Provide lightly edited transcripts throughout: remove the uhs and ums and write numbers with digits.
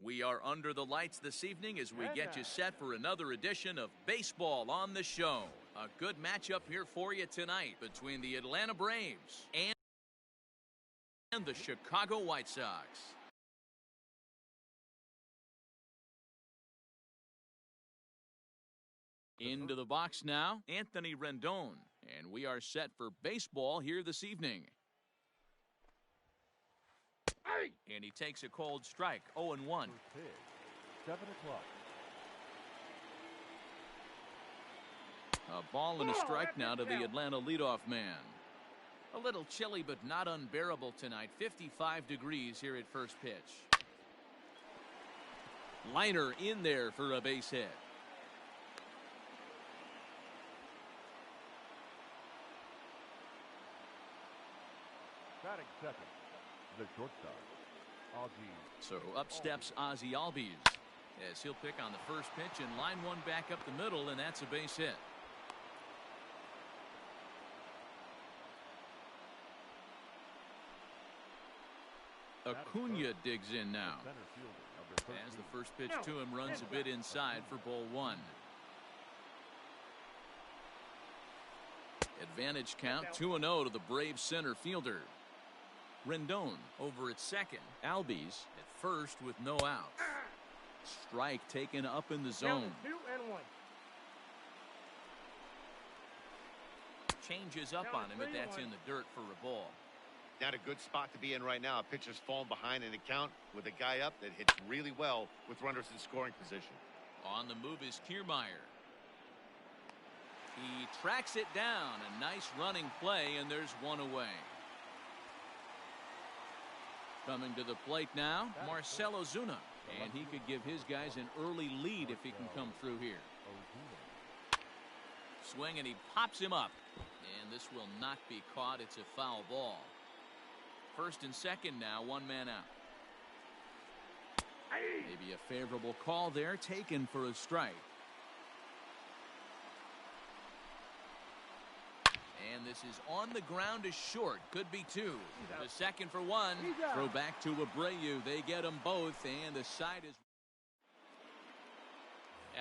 We are under the lights this evening as we get you set for another edition of Baseball on the Show. A good matchup here for you tonight between the Atlanta Braves and the Chicago White Sox. Into the box now, Anthony Rendon, and we are set for baseball here this evening. And he takes a cold strike, 0-1. 7 o'clock. A ball and a strike now to the Atlanta leadoff man. A little chilly but not unbearable tonight. 55 degrees here at first pitch. Liner in there for a base hit. Batting second, the shortstop, Ozzie. So up steps Ozzie Albies as he'll pick on the first pitch and line one back up the middle, and that's a base hit. Acuna digs in now as the first pitch to him runs a bit inside for ball one. Advantage count 2-0 to the Braves center fielder. Rendon over at second. Albies at first with no out. Strike taken up in the zone. 2-1. Changes up on him, but that's in the dirt for a ball. Not a good spot to be in right now. A pitcher's fallen behind in the count with a guy up that hits really well with runners in scoring position. On the move is Kiermaier. He tracks it down. A nice running play, and there's one away. Coming to the plate now, Marcell Ozuna. And he could give his guys an early lead if he can come through here. Swing, and he pops him up. And this will not be caught. It's a foul ball. First and second now, one man out. Maybe a favorable call there, taken for a strike. And this is on the ground to short. Could be two. The second for one. Throw back to Abreu. They get them both, and the side is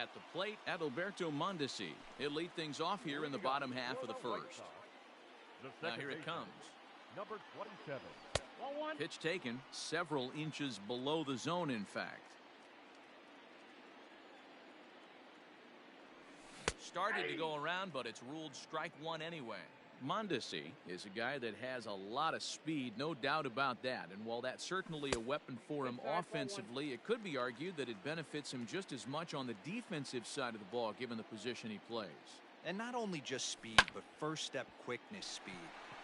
at the plate. Adalberto Mondesi. He'll lead things off here in the bottom half of the first. Now here it comes. Number 27. Pitch taken several inches below the zone, in fact. Started to go around, but it's ruled strike one anyway. Mondesi is a guy that has a lot of speed, no doubt about that. And while that's certainly a weapon for him offensively, it could be argued that it benefits him just as much on the defensive side of the ball, given the position he plays. And not only just speed, but first step quickness speed.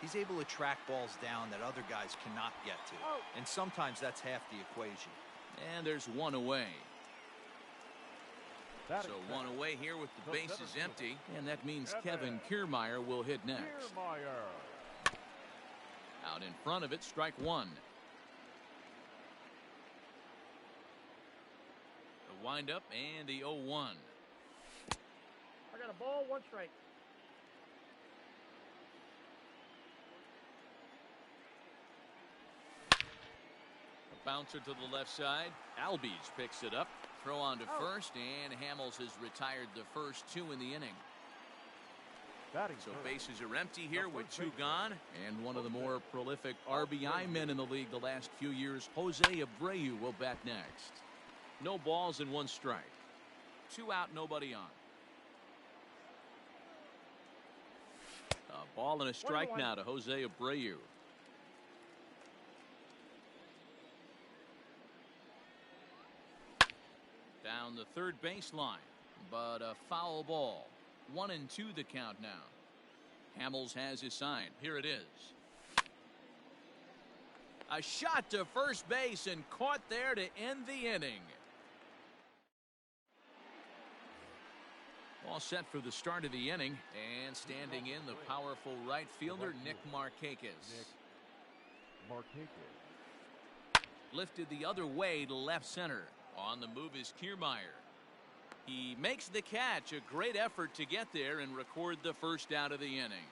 He's able to track balls down that other guys cannot get to. And sometimes that's half the equation. And there's one away. So one away here with the bases empty, and that means Kevin Kiermaier will hit next. Out in front of it, strike one. The windup and the 0-1. I got a ball, one strike. A bouncer to the left side. Albies picks it up. Throw on to first, and Hamels has retired the first two in the inning. So bases are empty here with two gone, and one of the more prolific RBI men in the league the last few years, Jose Abreu, will bat next. No balls and one strike. Two out, nobody on. A ball and a strike now to Jose Abreu. Down the third baseline, but a foul ball. 1-2 the count now. Hamels has his sign. Here it is. A shot to first base and caught there to end the inning. All set for the start of the inning, and standing in the powerful right fielder Nick Markakis. Lifted the other way to left center. On the move is Kiermaier. He makes the catch. A great effort to get there and record the first out of the inning.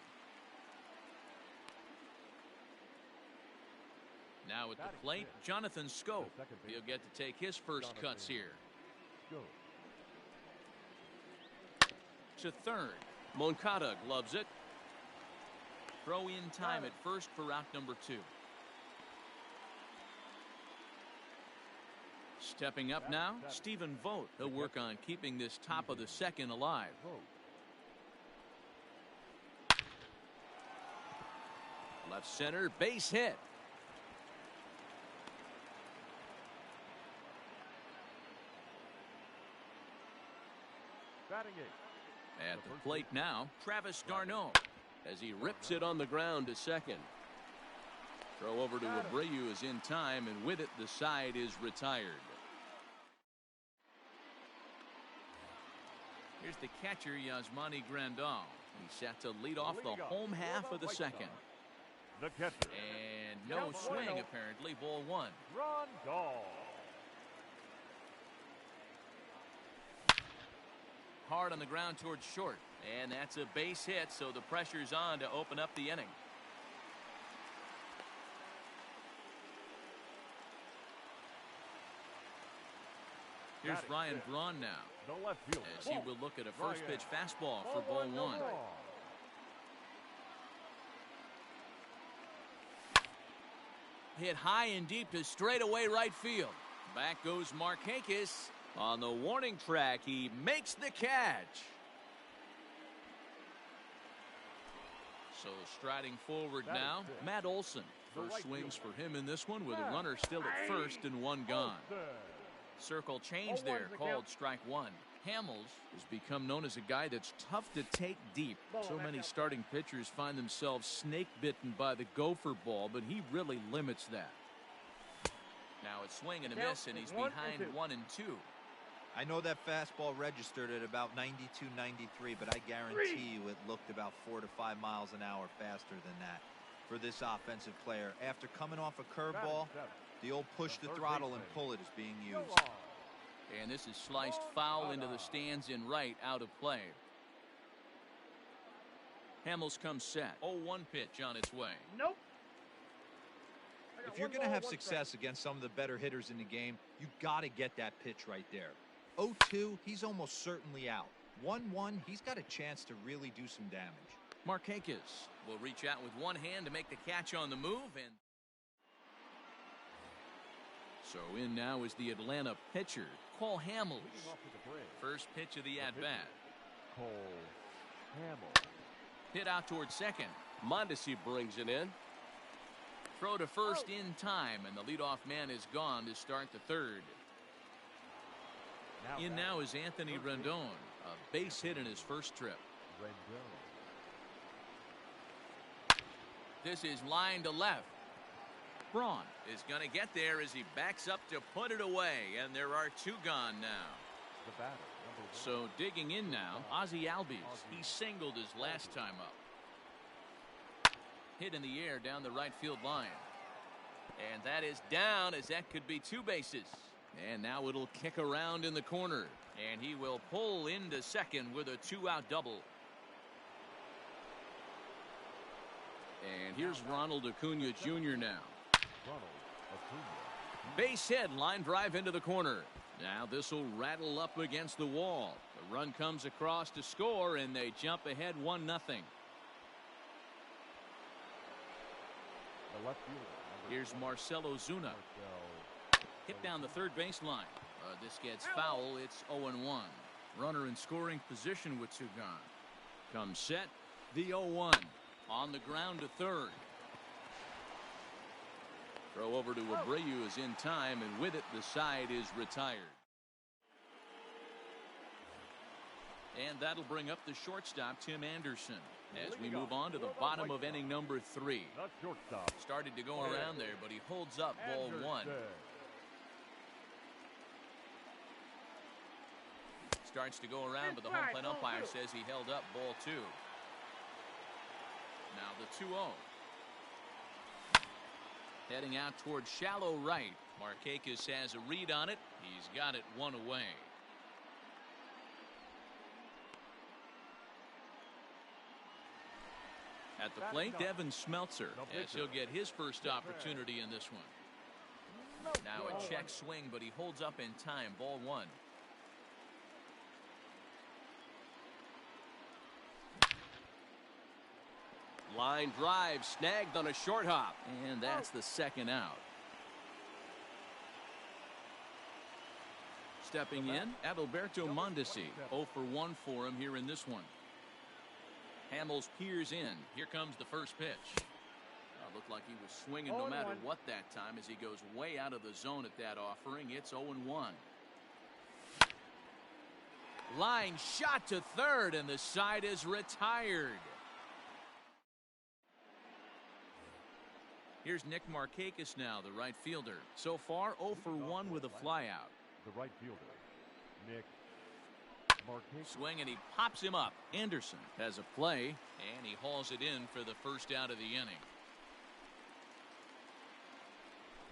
Now at the plate, Jonathan Scope. He'll get to take his first cuts here. To third, Moncada gloves it. Throw in time at first for out number 2. Stepping up now, Stephen Vogt. He'll work on keeping this top of the second alive. Left center, base hit. At the plate now, Travis d'Arnaud, as he rips it on the ground to second. Throw over to Abreu is in time, and with it, the side is retired. Here's the catcher, Yasmani Grandal. He's set to lead off the home half of the second. The catcher. And no swing, apparently. Ball 1. Grandal. Hard on the ground towards short. And that's a base hit, so the pressure's on to open up the inning. Here's Ryan Braun now, The left fielder. as he will look at a first pitch fastball for ball 1. Hit high and deep to straightaway right field. Back goes Markakis. On the warning track, he makes the catch. So striding forward now, Matt Olson. First swings for him in this one with a runner still at first and 1 gone. Circle change there, called strike 1. Hamels has become known as a guy that's tough to take deep. So many starting pitchers find themselves snake bitten by the gopher ball, but he really limits that. Now it's swing and a miss, and he's behind 1 and 2. I know that fastball registered at about 92, 93, but I guarantee you it looked about 4 to 5 miles an hour faster than that for this offensive player. After coming off a curveball, the old push the throttle and pull it is being used. And this is sliced foul into the stands in right, out of play. Hamels comes set. 0-1 pitch on its way. Nope. If you're going to have success against some of the better hitters in the game, you got to get that pitch right there. 0-2, he's almost certainly out. 1-1, he's got a chance to really do some damage. Markakis will reach out with one hand to make the catch on the move, and so in now is the Atlanta pitcher, Cole Hamels. First pitch of the at-bat. Cole Hamels. Hit out towards second. Mondesi brings it in. Throw to first in time, and the leadoff man is gone to start the third. In now is Anthony Rendon, a base hit in his first trip. This is line to left. Braun is going to get there as he backs up to put it away, and there are 2 gone now. So digging in now, Ozzie Albies. He singled his last time up. Hit in the air down the right field line. And that is down, as that could be 2 bases. And now it'll kick around in the corner. And he will pull into second with a 2-out double. And here's Ronald Acuna Jr. now. Base hit, line drive into the corner. Now this will rattle up against the wall. The run comes across to score, and they jump ahead 1-0. Here's Marcelo Zuna. Hit down the third baseline. This gets foul. It's 0-1. Runner in scoring position with 2 gone. Comes set. The 0-1. On the ground to third. Throw over to Abreu is in time, and with it, the side is retired. And that'll bring up the shortstop, Tim Anderson, as we move on to the bottom of inning number 3. Started to go around there, but he holds up ball 1. Starts to go around, but the home plate umpire says he held up ball 2. Now the 2-0. Heading out towards shallow right. Markakis has a read on it. He's got it 1 away. At the plate, Devin Smeltzer, as he'll get his first opportunity in this one. Now a check swing, but he holds up in time. Ball one. Line drive snagged on a short hop. And that's the second out. Stepping in, Adalberto Mondesi. 0 for 1 for him here in this one. Hamels peers in. Here comes the first pitch. Looked like he was swinging no matter what that time as he goes way out of the zone at that offering. It's 0-1. Line shot to third, and the side is retired. Here's Nick Markakis now, the right fielder. So far, 0 for 1 with a flyout. The right fielder, Nick Markakis. Swing, and he pops him up. Anderson has a play, and he hauls it in for the first out of the inning.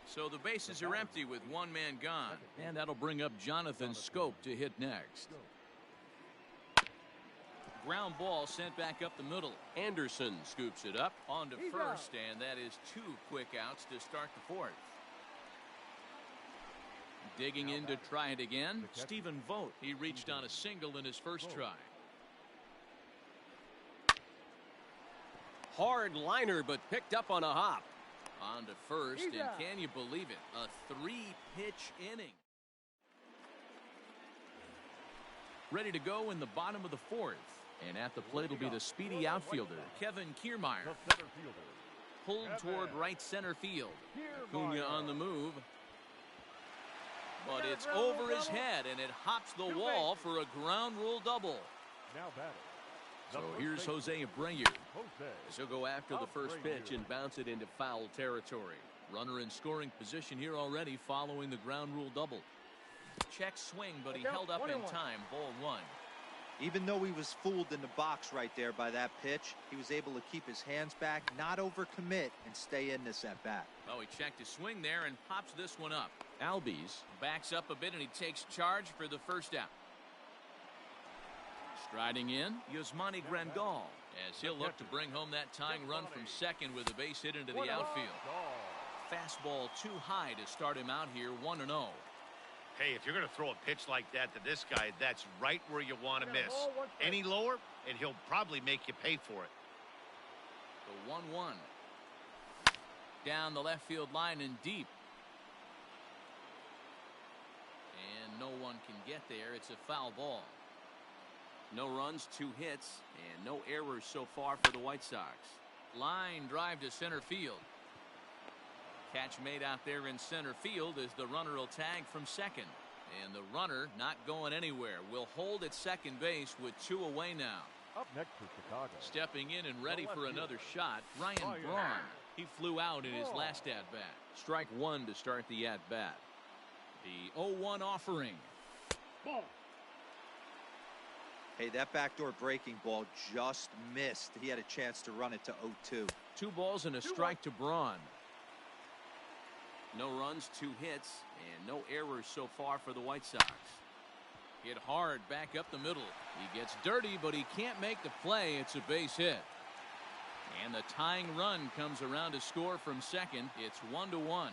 So the bases are empty with one man gone, and that'll bring up Jonathan Scope to hit next. Ground ball sent back up the middle. Anderson scoops it up onto first, and that is 2 quick outs to start the fourth. Digging in to try it again, Stephen Vogt. He reached on a single in his first try. Hard liner, but picked up on a hop. On to first, and can you believe it? A 3-pitch inning. Ready to go in the bottom of the fourth. And at the plate will be the speedy outfielder, Kevin Kiermaier. The center fielder, Pulled toward right center field. Acuna on the move. But it's over his head, and it hops the wall for a ground rule double. now batting. So here's Jose Abreu. As he'll go after the first pitch and bounce it into foul territory. Runner in scoring position here already following the ground rule double. Check swing, but he held up in time. Ball one. Even though he was fooled in the box right there by that pitch, he was able to keep his hands back, not overcommit, and stay in this at bat. Oh, he checked his swing there and pops this one up. Albies backs up a bit and he takes charge for the first out. Striding in, Yasmani Grandal, as he'll look to bring home that tying run from second with a base hit into the outfield. Fastball too high to start him out here, 1-0. Hey, if you're going to throw a pitch like that to this guy, that's right where you want to miss. Any lower, and he'll probably make you pay for it. The 1-1. Down the left field line and deep. And no one can get there. It's a foul ball. No runs, 2 hits, and no errors so far for the White Sox. Line drive to center field. Catch made out there in center field as the runner will tag from second. And the runner not going anywhere. Will hold at second base with 2 away now. Up next for Chicago. Stepping in and ready for another shot, Ryan Braun. He flew out in his last at-bat. Strike 1 to start the at-bat. The 0-1 offering. Hey, that backdoor breaking ball just missed. He had a chance to run it to 0-2. 2 balls and a strike to Braun. No runs, 2 hits, and no errors so far for the White Sox. Hit hard back up the middle. He gets dirty, but he can't make the play. It's a base hit. And the tying run comes around to score from second. It's 1-1.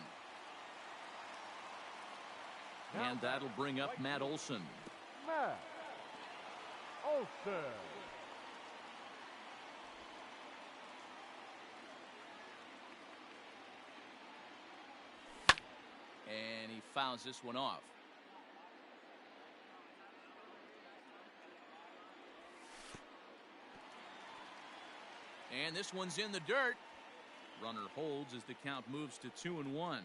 And that'll bring up Matt Olson. Matt Olson. And he fouls this one off. And this one's in the dirt. Runner holds as the count moves to 2-1.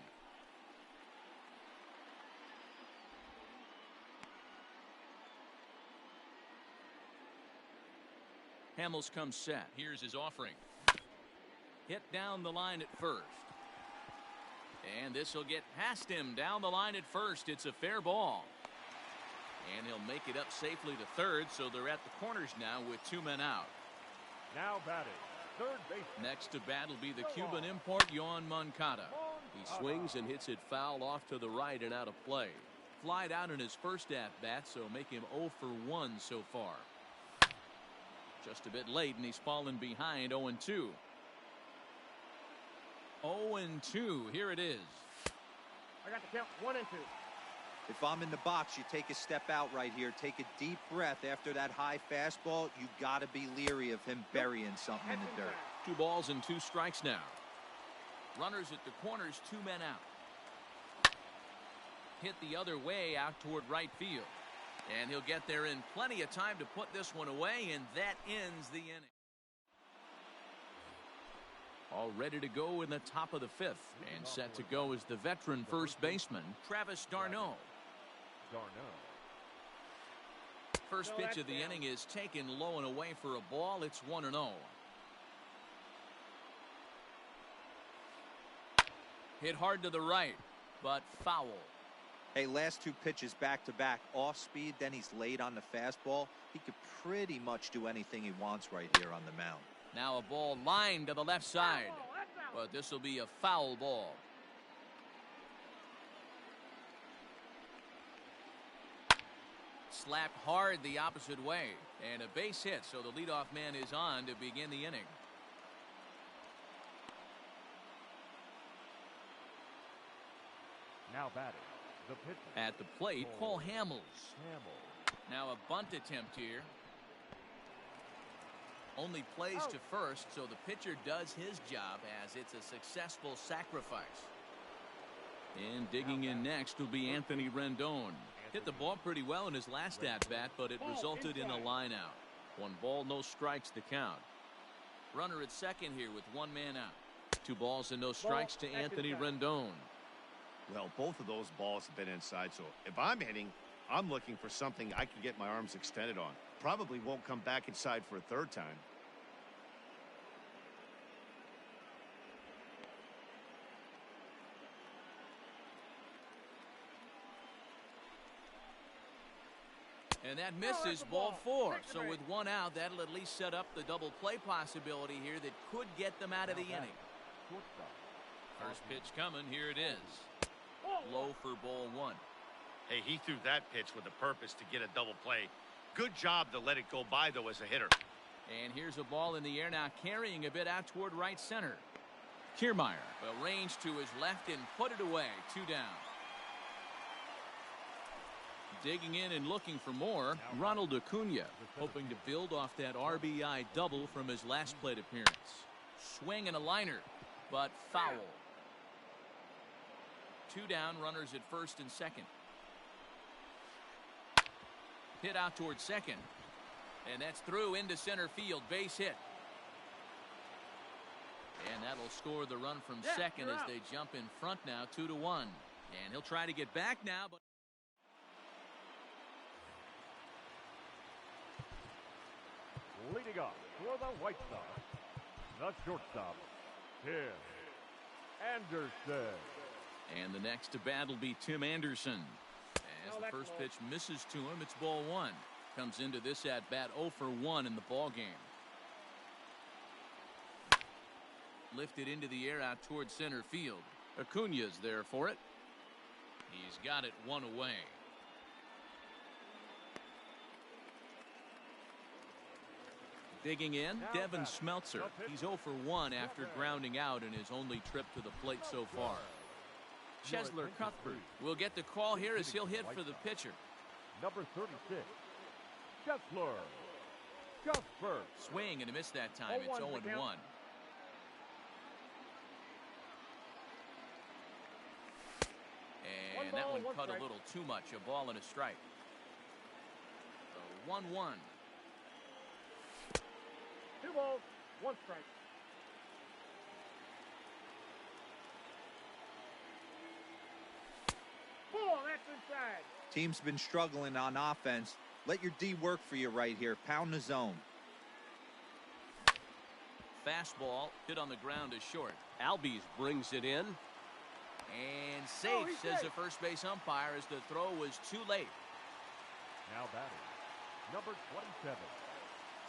Hamels comes set. Here's his offering. Hit down the line at first. And this will get past him down the line at first. It's a fair ball. And he'll make it up safely to third, so they're at the corners now with 2 men out. Now batting, third base. Next to bat will be the Cuban import, Yoan Moncada. He swings and hits it foul off to the right and out of play. Flied out in his first at-bat, so make him 0 for 1 so far. Just a bit late, and he's fallen behind 0-2. 0-2. Here it is. I got the count 1 and 2. If I'm in the box, you take a step out right here. Take a deep breath after that high fastball. You got to be leery of him burying something in the dirt. 2 balls and 2 strikes now. Runners at the corners, 2 men out. Hit the other way out toward right field. And he'll get there in plenty of time to put this one away, and that ends the inning. All ready to go in the top of the 5th, and set to go is the veteran first baseman, Travis d'Arnaud. First pitch of the inning is taken low and away for a ball. It's 1-0. Hit hard to the right, but foul. Hey, last 2 pitches back-to-back, off speed, then he's late on the fastball. He could pretty much do anything he wants right here on the mound. Now a ball lined to the left side, but this will be a foul ball. Slapped hard the opposite way, and a base hit, so the leadoff man is on to begin the inning. Now batting, the pitcher. At the plate, Paul Hamels. Now a bunt attempt here. Only plays to first, so the pitcher does his job as it's a successful sacrifice. And digging in next will be Anthony Rendon. Hit the ball pretty well in his last at-bat, but it resulted in a line-out. 1 ball, no strikes to count. Runner at second here with 1 man out. 2 balls and no strikes to Anthony Rendon. Well, both of those balls have been inside, so if I'm hitting, I'm looking for something I can get my arms extended on. Probably won't come back inside for a 3rd time. And that misses, ball 4. So with 1 out, that'll at least set up the double play possibility here that could get them out of the inning. First pitch coming, here it is. Low for ball 1. Hey, he threw that pitch with a purpose to get a double play. Good job to let it go by, though, as a hitter. And here's a ball in the air now, carrying a bit out toward right center. Kiermaier will range to his left and put it away. 2 down. Digging in and looking for more, Ronald Acuna, hoping to build off that RBI double from his last plate appearance. Swing and a liner, but foul. 2 down, runners at first and second. Hit out towards second, and that's through into center field. Base hit, and that'll score the run from second as they jump in front now, 2-1. And he'll try to get back now, but Leading off for the White Sox, the shortstop, Tim Anderson. And the next to bat will be Tim Anderson. As the first pitch misses to him, it's ball 1. Comes into this at bat 0 for 1 in the ball game. Lifted into the air out towards center field. Acuna's there for it. He's got it 1 away. Digging in, Devin Smeltzer. He's 0 for 1 after grounding out in his only trip to the plate so far. Cheslor Cuthbert will get the call here as he'll hit for the pitcher. Number 36, Cheslor Cuthbert. Swing and a miss that time. It's 0-1. And that one cut a little too much. A ball and a strike. So 1-1. 2 balls, 1 strike. Ball, that's inside. Team's been struggling on offense. Let your D work for you right here. Pound the zone. Fastball hit on the ground is short. Albies brings it in. And safe, says the first base umpire, as the throw was too late. Now batting, number 27.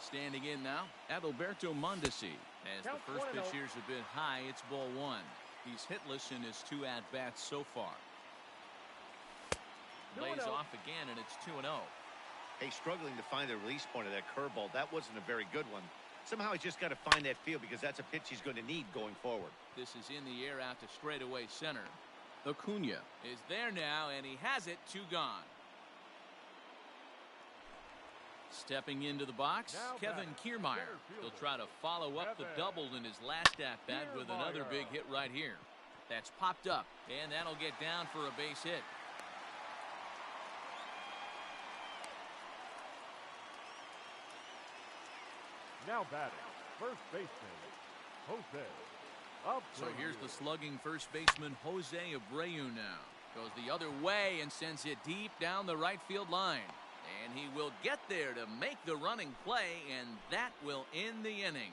Standing in now, Adalberto Mondesi. As the first pitch here's a bit high, it's ball 1. He's hitless in his 2 at-bats so far. Lays off again, and it's 2-0. Hey, struggling to find the release point of that curveball. That wasn't a very good one. Somehow he's just got to find that feel because that's a pitch he's going to need going forward. This is in the air out to straightaway center. Acuna is there now, and he has it. 2 gone. Stepping into the box, Kevin Kiermaier. He'll try to follow up the double in his last at-bat with another big hit right here. That's popped up, and that'll get down for a base hit. Now batting, first baseman, Jose Abreu. So here's the slugging first baseman, Jose Abreu now. Goes the other way and sends it deep down the right field line. And he will get there to make the running play, and that will end the inning.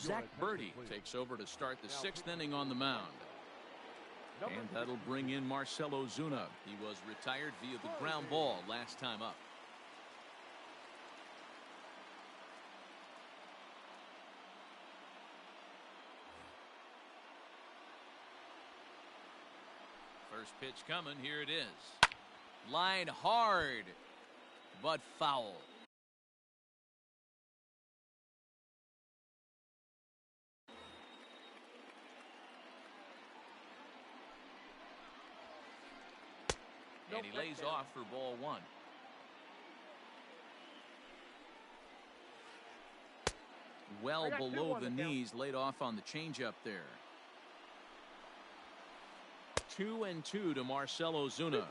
Zach Birdie takes over to start the 6th inning on the mound. And that'll bring in Marcell Ozuna. He was retired via the ground ball last time up. First pitch coming. Here it is. Line hard, but foul. And he lays off for ball 1. Well below the knees, laid off on the changeup there. 2-2 to Marcell Ozuna.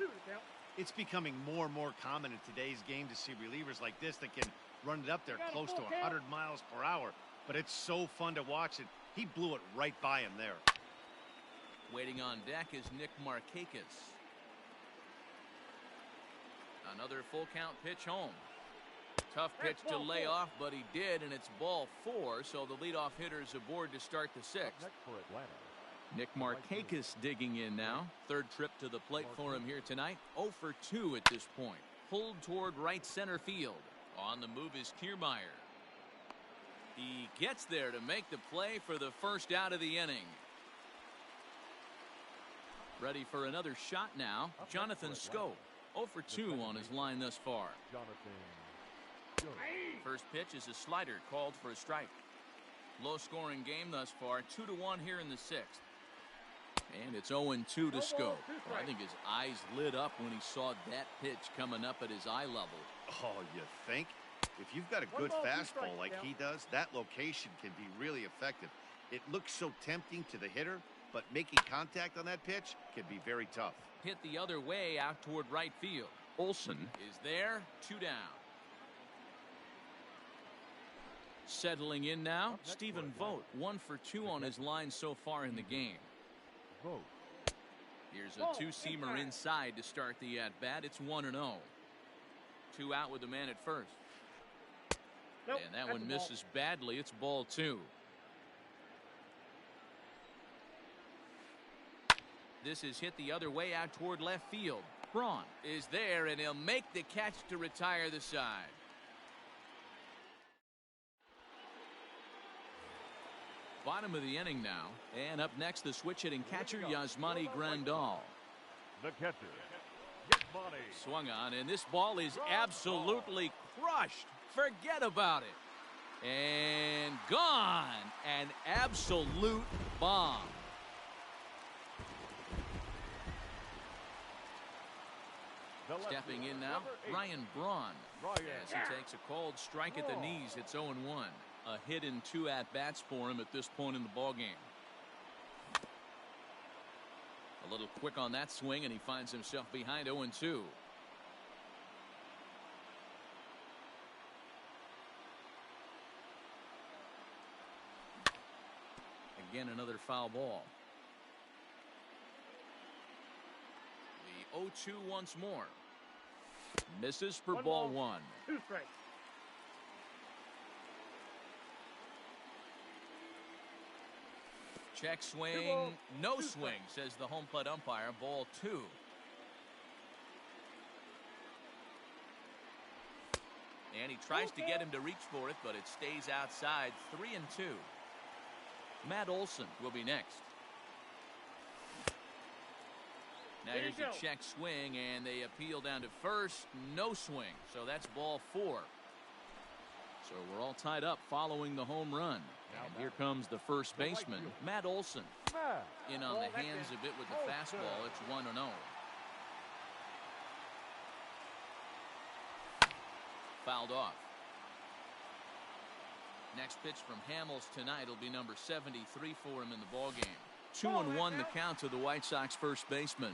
It's becoming more and more common in today's game to see relievers like this that can run it up there close to 100 miles per hour. But it's so fun to watch it. He blew it right by him there. Waiting on deck is Nick Markakis. Another full count pitch home. Tough pitch to lay off, but he did, and it's ball 4, so the leadoff hitter's aboard to start the 6th. Nick Markakis digging in now. 3rd trip to the plate for him here tonight. 0 for 2 at this point. Pulled toward right center field. On the move is Kiermaier. He gets there to make the play for the first out of the inning. Ready for another shot now. Jonathan Schoop. 0 for 2 on his line thus far. First pitch is a slider called for a strike. Low scoring game thus far. 2-1 here in the 6th. And it's 0-2 to Schoop. Well, I think his eyes lit up when he saw that pitch coming up at his eye level. Oh, you think? If you've got a good fastball like he does, that location can be really effective. It looks so tempting to the hitter, but making contact on that pitch can be very tough. Hit the other way out toward right field. Olsen is there. 2 down. Settling in now, Stephen Vogt. 1 for 2 on his line so far in the game. Here's a 2-seamer inside to start the at-bat. It's 1-0. 2 out with the man at first. And that one misses badly. It's ball 2. This is hit the other way out toward left field. Braun is there, and he'll make the catch to retire the side. Bottom of the inning now, and up next the switch hitting catcher Yasmani Grandal. The catcher, Yasmani. Swung on, and this ball is absolutely crushed. Forget about it. And gone. An absolute bomb. Stepping in now, Ryan Braun. As he takes a called strike at the knees, it's 0-1. A hit in 2 at-bats for him at this point in the ballgame. A little quick on that swing, and he finds himself behind 0-2. Again, another foul ball. The 0-2 once more. Misses for ball 1. 2 strikes. Check swing, no swing, says the home plate umpire. Ball 2. And he tries to get him to reach for it, but it stays outside. 3-2. Matt Olson will be next. Now here's a check swing, and they appeal down to first. No swing, so that's ball 4. So we're all tied up following the home run. And here comes the first baseman, Matt Olson. In on the hands of it with the fastball. It's 1-0. Fouled off. Next pitch from Hamels tonight will be number 73 for him in the ballgame. 2-1 the count to the White Sox first baseman.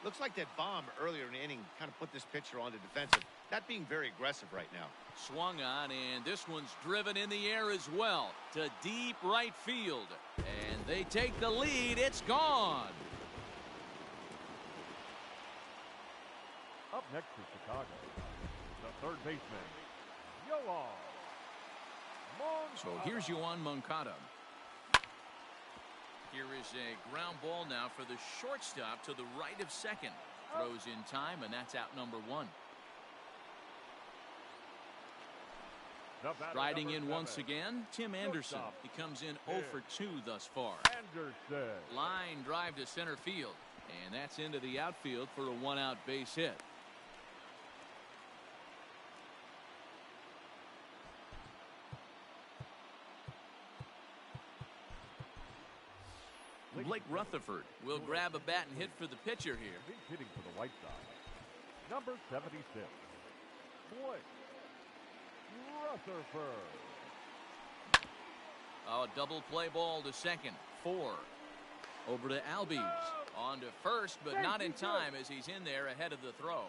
Looks like that bomb earlier in the inning kind of put this pitcher on the defensive. Not being very aggressive right now. Swung on, and this one's driven in the air as well to deep right field. And they take the lead. It's gone. Up next to Chicago, the third baseman, Yoan. So here's Yoan Moncada. Here is a ground ball now for the shortstop to the right of second. Throws in time, and that's out number 1. Riding in once again, Tim Anderson. He comes in 0 for 2 thus far. Line drive to center field, and that's into the outfield for a 1-out base hit. Blake Rutherford will grab a bat and hit for the pitcher here. He's hitting for the White Sox. Number 76, Blake Rutherford. A double play ball to second. 4. Over to Albies. On to first, but not in time as he's in there ahead of the throw.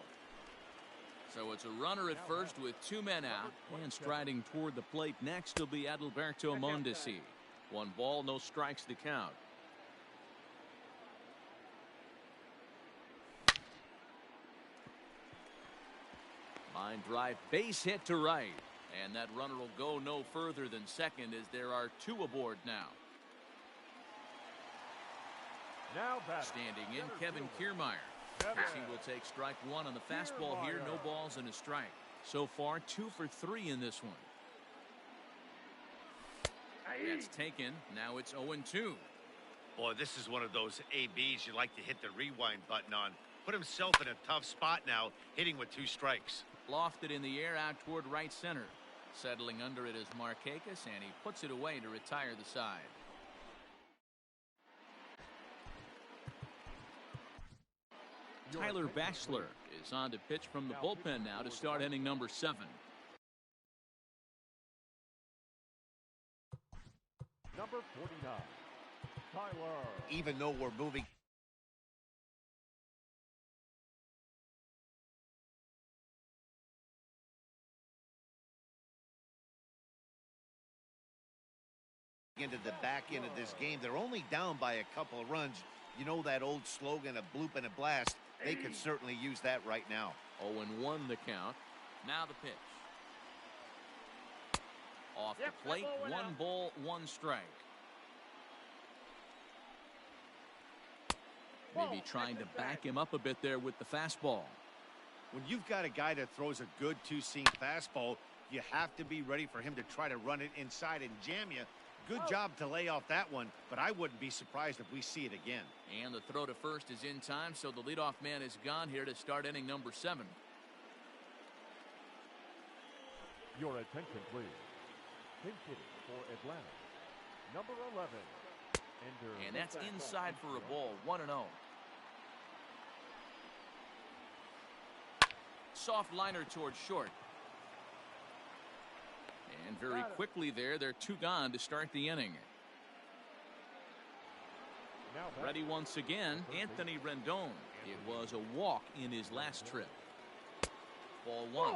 So it's a runner at first with 2 men out. And striding toward the plate next will be Adalberto Mondesi. 1 ball, no strikes to count. Line drive, base hit to right. And that runner will go no further than second as there are 2 aboard now. Standing in, Kevin Kiermaier. As he will take strike 1 on the fastball here. No balls and a strike. So far, 2 for 3 in this one. That's taken. Now it's 0-2. Boy, this is one of those ABs you like to hit the rewind button on. Put himself in a tough spot now, hitting with 2 strikes. Lofted in the air out toward right center. Settling under it is Markakis, and he puts it away to retire the side. Tyler Bachelor is on to pitch from the bullpen now to start inning number 7. Number 49, Tyler. Even though we're moving into the back end of this game, they're only down by a couple of runs. You know that old slogan, a bloop and a blast. They could certainly use that right now. 0-1 the count. Now the pitch. Off the plate, 1 ball, 1 strike. Maybe trying to back him up a bit there with the fastball. When you've got a guy that throws a good 2-seam fastball, you have to be ready for him to try to run it inside and jam you. Good job to lay off that one, but I wouldn't be surprised if we see it again. And the throw to first is in time, so the leadoff man is gone here to start inning number 7. Your attention, please. Pinch hitting for Atlanta, number 11. And that's inside for a ball, 1-0. Soft liner towards short. And very quickly there, they're 2 gone to start the inning. Ready once again, Anthony Rendon. It was a walk in his last trip. Ball 1.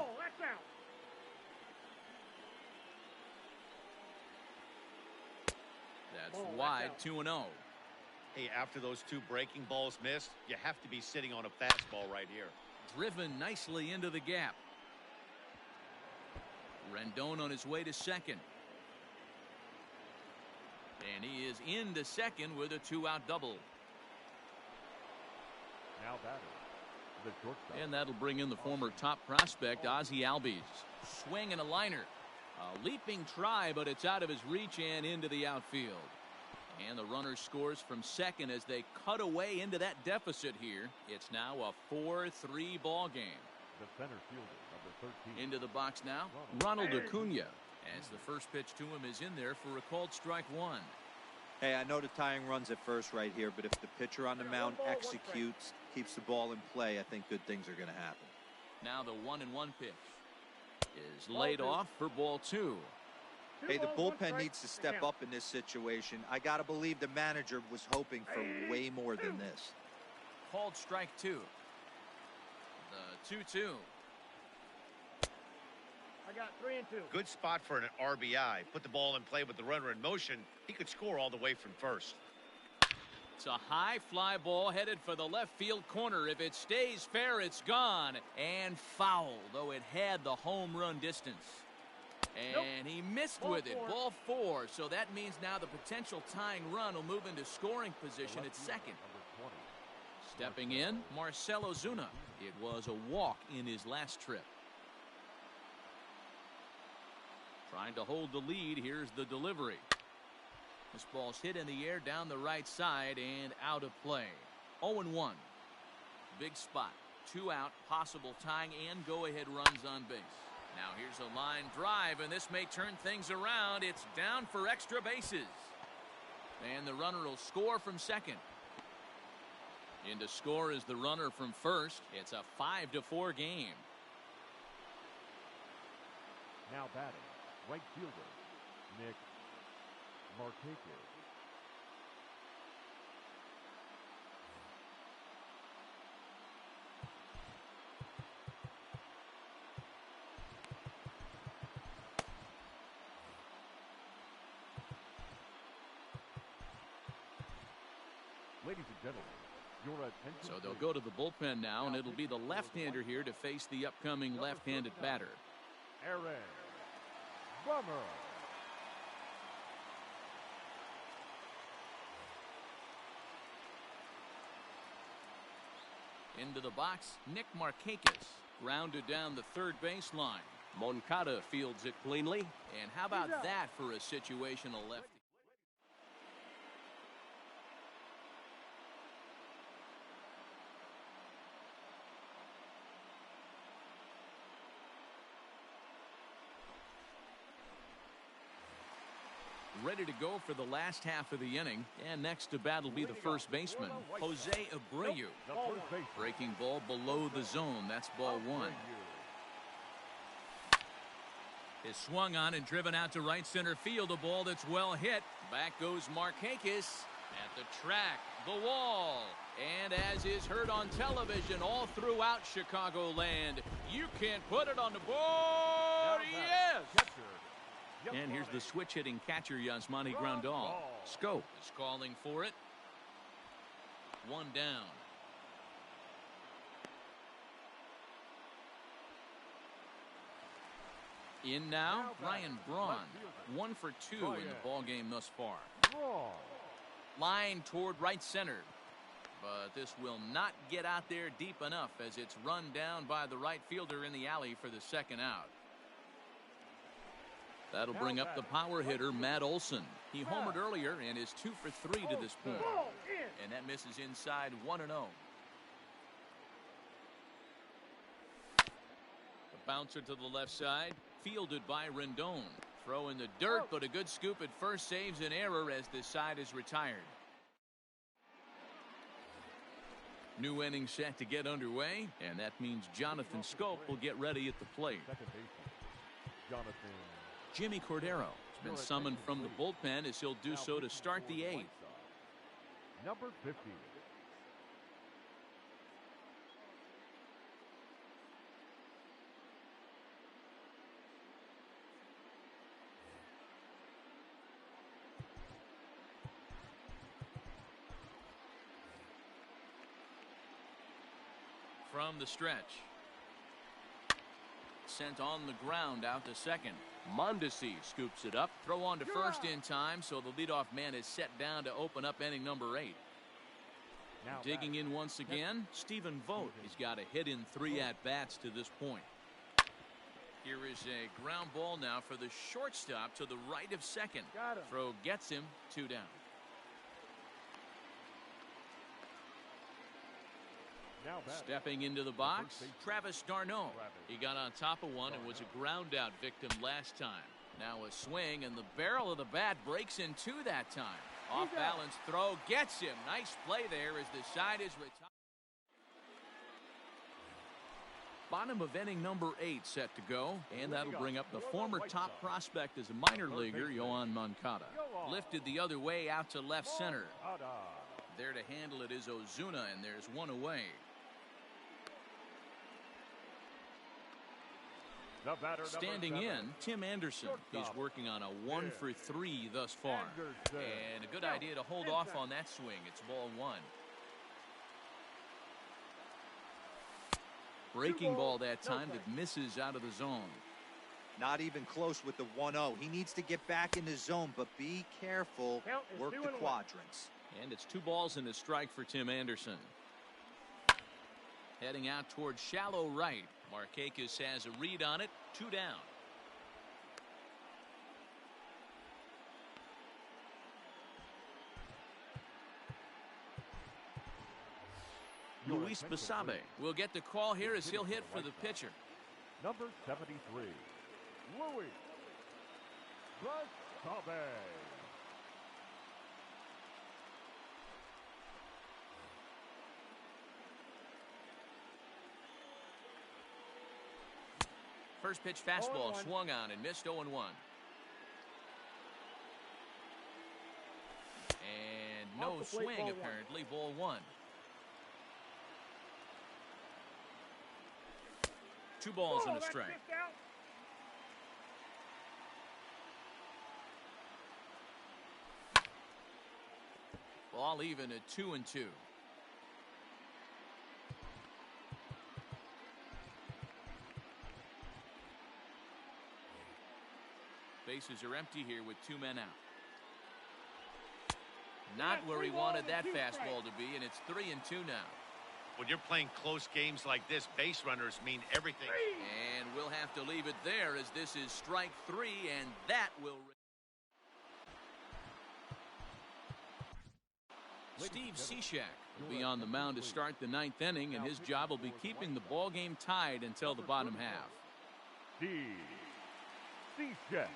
That's wide, 2-0. Hey, after those 2 breaking balls missed, you have to be sitting on a fastball right here. Driven nicely into the gap. Rendon on his way to second. And he is into second with a 2-out double. Now batting, the shortstop. And that'll bring in the former top prospect, Ozzie Albies. Swing and a liner. A leaping try, but it's out of his reach and into the outfield. And the runner scores from second as they cut away into that deficit here. It's now a 4-3 ball game. The center fielder, number 13. Into the box now, Ronald Acuna. As the first pitch to him is in there for a called strike one. Hey, I know the tying run's at first right here, but if the pitcher on the mound executes, keeps the ball in play, I think good things are going to happen. Now the 1-1 pitch is laid off for ball two. Hey, the bullpen needs to step up in this situation. I got to believe the manager was hoping for way more than this. Called strike two. The 2-2. I got 3 and 2. Good spot for an RBI. Put the ball in play with the runner in motion. He could score all the way from first. It's a high fly ball headed for the left field corner. If it stays fair, it's gone. And foul, though it had the home run distance. And he missed with it. Ball four. So that means now the potential tying run will move into scoring position at second. Stepping in, Marcell Ozuna. It was a walk in his last trip. Trying to hold the lead. Here's the delivery. This ball's hit in the air down the right side and out of play. 0-1. Big spot. 2 out. Possible tying and go-ahead runs on base. Now here's a line drive, and this may turn things around. It's down for extra bases. And the runner will score from second. In to score is the runner from first. It's a 5-4 game. Now batting, right fielder, Nick Markakis. Ladies and gentlemen, your attention. So they'll go to the bullpen now, and it'll be the left-hander here to face the upcoming left-handed batter. Aaron Bummer. Into the box, Nick Markakis. Grounded down the third baseline. Moncada fields it cleanly. And how about that for a situational lefty? Ready to go for the last half of the inning. And next to bat will be the first baseman, Jose Abreu. Breaking ball below the zone. That's ball one. Is swung on and driven out to right center field. A ball that's well hit. Back goes Markakis at the track, the wall. And as is heard on television all throughout Chicagoland, you can't put it on the board. Yes! And here's the switch-hitting catcher, Yasmani Grandal. Scope is calling for it. One down. In now, Ryan Braun. 1 for 2 in the ballgame thus far. Line toward right center. But this will not get out there deep enough as it's run down by the right fielder in the alley for the second out. That'll bring up the power hitter, Matt Olson. He homered earlier and is 2 for 3 to this point. And that misses inside 1-0. The bouncer to the left side, fielded by Rendon. Throw in the dirt, but a good scoop at first saves an error as this side is retired. New inning set to get underway, and that means Jonathan Scope will get ready at the plate. Jimmy Cordero has been summoned from the bullpen as he'll do so to start the 8th. Number 50. From the stretch. Sent on the ground out to second. Mondesi scoops it up. Throw on to first in time, so the leadoff man is set down to open up inning number 8. Digging in once again, Stephen Vogt. He's got a hit in 3 at-bats to this point. Here is a ground ball now for the shortstop to the right of second. Throw gets him 2 down. Now batting. Stepping into the box, Travis d'Arnaud. He got on top of one and was a ground out victim last time. Now a swing, and the barrel of the bat breaks in two that time. Off balance throw gets him. Nice play there as the side is retired. Bottom of inning number 8 set to go, and that'll bring up the former top prospect as a minor leaguer, Yoan Moncada. Lifted the other way out to left center. There to handle it is Ozuna, and there's one away. Standing in, Tim Anderson. He's working on a 1 for 3 thus far. And a good idea to hold off on that swing. It's ball 1. Breaking ball that time that misses out of the zone. Not even close with the 1-0. He needs to get back in the zone, but be careful. Work the quadrants. And it's 2 balls and a strike for Tim Anderson. Heading out towards shallow right. Markakis has a read on it. 2 down. Luis Basabe will get the call here as he'll hit for the pitcher. Number 73, Luis Basabe. First pitch fastball swung on and missed 0-1. And no swing apparently. Ball 1. 2 balls and a strike. Ball even at 2-2. Bases are empty here with 2 men out. Not where he wanted that fastball to be, and it's 3-2 now. When you're playing close games like this, base runners mean everything. And we'll have to leave it there as this is strike 3, and that will... Steve Cishek will be on the mound to start the 9th inning, and his job will be keeping the ball game tied until the bottom half. Steve Cishek.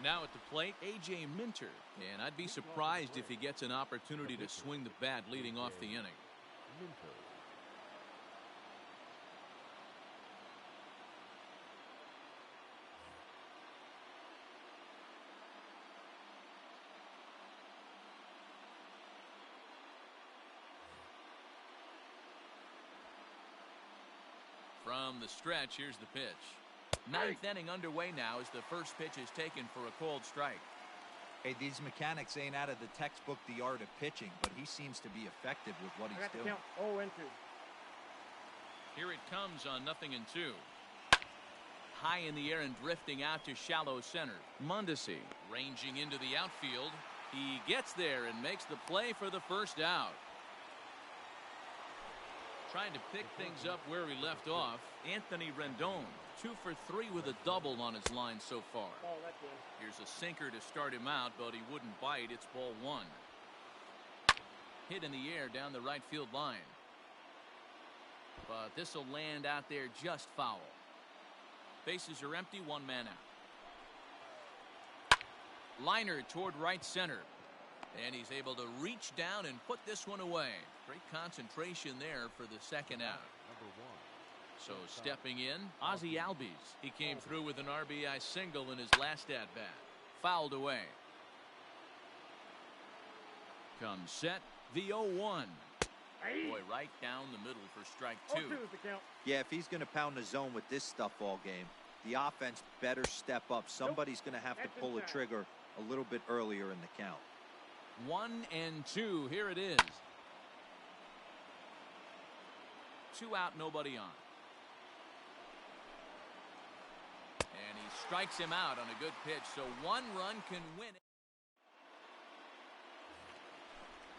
Now at the plate, A.J. Minter, and I'd be surprised if he gets an opportunity to swing the bat leading off the inning. From the stretch, here's the pitch. 9th inning underway now as the first pitch is taken for a cold strike. Hey, these mechanics ain't out of the textbook, the art of pitching, but he seems to be effective with what he's doing. Count 0-2. Here it comes on 0-2. High in the air and drifting out to shallow center. Mondesi ranging into the outfield. He gets there and makes the play for the first out. Trying to pick things up where he left off, Anthony Rendon. 2 for 3 with a double on his line so far. Here's a sinker to start him out, but he wouldn't bite. It's ball 1. Hit in the air down the right field line. But this will land out there just foul. Bases are empty, 1 man out. Liner toward right center. And he's able to reach down and put this one away. Great concentration there for the second out. So stepping in, Ozzie Albies. He came through with an RBI single in his last at-bat. Fouled away. Comes set, the 0-1. Boy, right down the middle for strike 2. Yeah, if he's going to pound the zone with this stuff all game, the offense better step up. Somebody's going to have to pull the trigger a little bit earlier in the count. 1-2. Here it is. 2 out, nobody on. And he strikes him out on a good pitch, so 1 run can win it.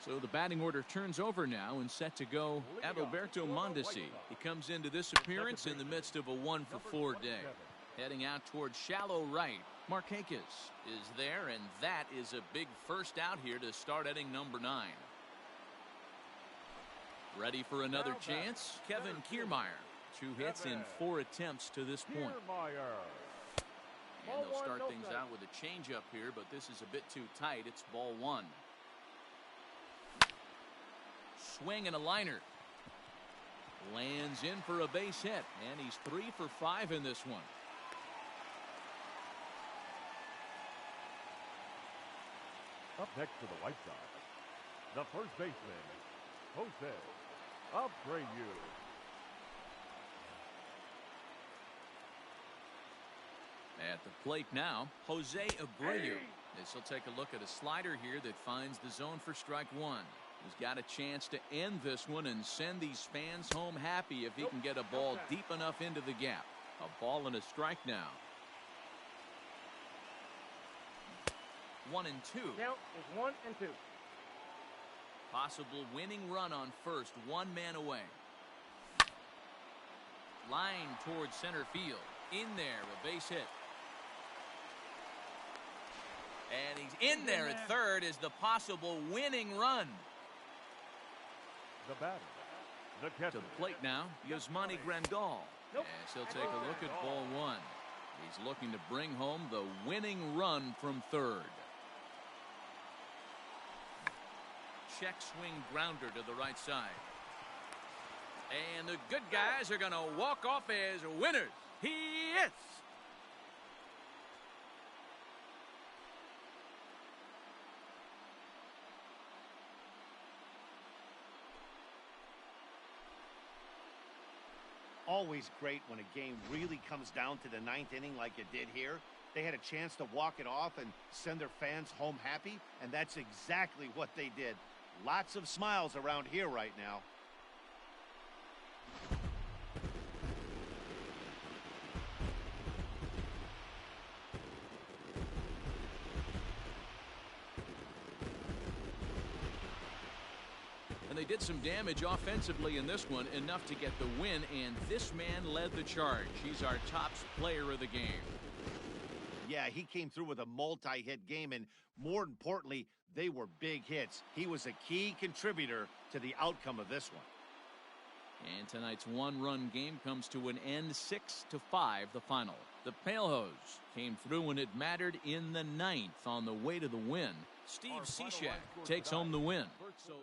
So the batting order turns over now and set to go Adalberto Mondesi. He comes into this appearance in the midst of a 1 for 4 day. Heading out towards shallow right. Markakis is there, and that is a big first out here to start inning number 9. Ready for another chance? Kevin Kiermaier. 2 hits in 4 attempts to this point. And they'll start things out with a changeup here, but this is a bit too tight. It's ball 1. Swing and a liner. Lands in for a base hit, and he's 3 for 5 in this one. Up next for the White Sox, the first baseman, Jose Abreu. At the plate now, Jose Abreu. This will take a look at a slider here that finds the zone for strike 1. He's got a chance to end this one and send these fans home happy if he can get a ball deep enough into the gap. A ball and a strike now. 1-2. Count is 1-2. Possible winning run on first, 1 man away. Line towards center field. In there, a base hit. And he's in there at third is the possible winning run. The batter, the catcher. To the plate now, Yasmani Grandal. As he'll take a look at ball 1. He's looking to bring home the winning run from third. Check swing grounder to the right side. And the good guys are going to walk off as winners. He is. Always great when a game really comes down to the 9th inning like it did here. They had a chance to walk it off and send their fans home happy, and that's exactly what they did. Lots of smiles around here right now. And they did some damage offensively in this one, enough to get the win, and this man led the charge. He's our top player of the game. Yeah, he came through with a multi-hit game, and more importantly, they were big hits. He was a key contributor to the outcome of this one. And tonight's 1-run game comes to an end, 6-5 the final. The Palehose came through when it mattered in the 9th on the way to the win. Steve Cishek takes home the win. So